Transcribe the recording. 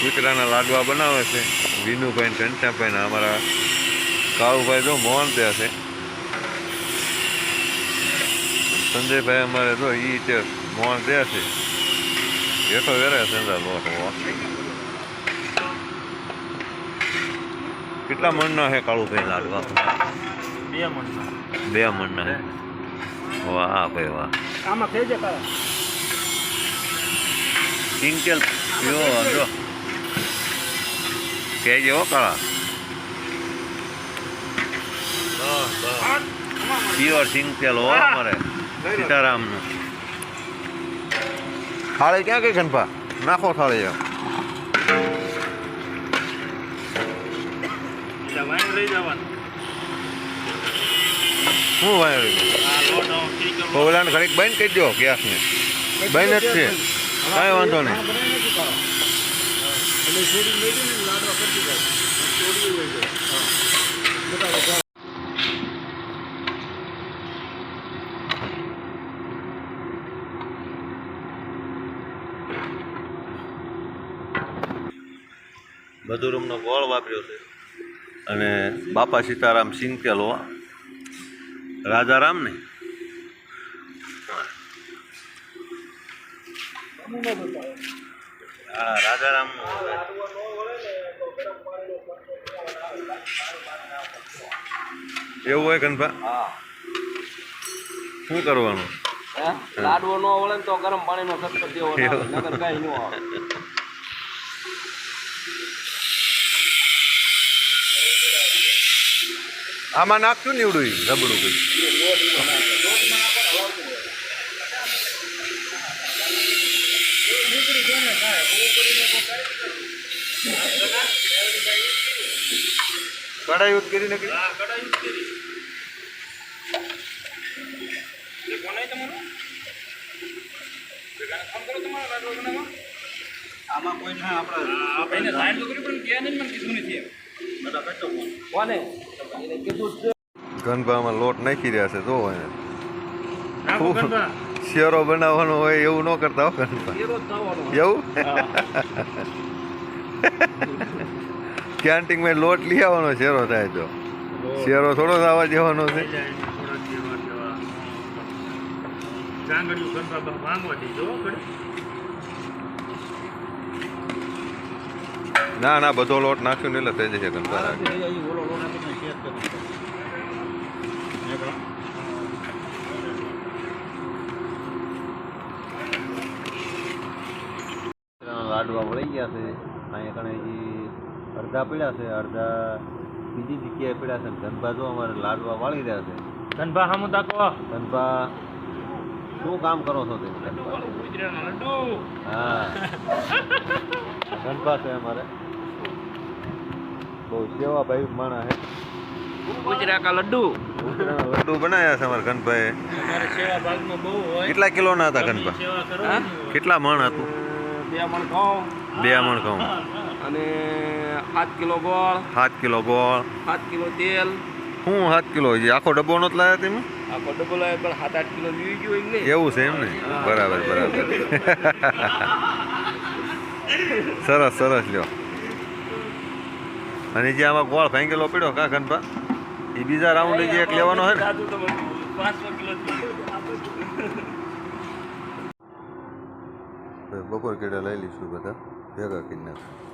કૂતરાના લાડવા બનાવે છે વિનુભાઈ ઘનશ્યામભાઈ અમારા કાળુભાઈ જો મોહન ત્યાં છે સંજયભાઈ અમારે જો એ છે મોહન ત્યાં છે એઠો વેરે છે લોટ કેટલા મણના છે કાળુભાઈ લાડવા? 2 મણના છે. વાહ ભાઈ વાહ. આમાં કેજે કાળા સિંગટેલ જો જો કેજે હો કાળા પ્યોર સિંગટેલ હો અમારે સીતારામનું. થાળી ક્યાં ગઈ ખનપા? નાખો થાળી એમ શું વાય ઓલાને ઘડીક બંધ કરી દો ગેસને. બંધ જ છે કાંઈ વાંધો નહીં. મધુરમનો ગોળ વાપર્યો છે અને બાપા સીતારામ સિંગટેલ હો રાજારામ ને હા રાજારામ એવું હોય કનભા? શું કરવાનું? લાડવો ન વળે તો ગરમ પાણીનો સત્તર દેવો નગર કઈ ન આવે. આમાં નાખશું નીવડું રબડું કઈ કડાઈ યુઝ કરી નાખી. આમાં કોઈ ના આપણે ગનભામાં લોટ નાખી રહ્યા છે જો શેરો બનાવવાનો હોય એવું ન કરતા હો ગનભા. એવું કેન્ટીનમાં લોટ લઈ આવવાનો શેરો થાય તો શેરો થોડો આવવા દેવાનો છે. ના ના બધો લોટ નાખ્યો ને એટલે થઈ જશે ગનભા. લાડવા વળી ગયા છે અહીંયા કણે અડધા પીડ્યા છે અડધા બીજી જગ્યાએ પીડ્યા છે. ગનભા જો અમારે લાડવા વાળી રહ્યા છે. ધનભા હામુ તાકો ગનભા શું કામ કરો છો તે? હા ગનભા છે અમારે બહુ સેવા ભાઈ માણા છે. ગુજરા કા લડ્ડુ લડ્ડુ બનાવ્યા છે અમારે ગનભાઈ. અમારે સેવા ભાગમાં બહુ હોય. કેટલા કિલોના હતા ગનભા? કેટલા મણ હતું? 2 મણ ઘઉં 2 મણ ઘઉં અને 7 કિલો ગોળ 7 કિલો ગોળ 7 કિલો તેલ. શું 7 કિલો? આખો ડબ્બો નતો લાવ્યા તમે? આખો ડબ્બો લાવ્યો પણ 7-8 કિલો લીવી ગયો એમ નહીં. એવું છે એમ ને? બરાબર બરાબર. સરસ સરસ લ્યો. અને જે આમાં ગોળ ભાંગેલો પડ્યો કા ગનભા એ બીજા રાઉન્ડ જે એક લેવાનો છે ને? 500 કિલો બપોર કેડા લઈ લઈશું બધા ભેગા કરી નાખશું.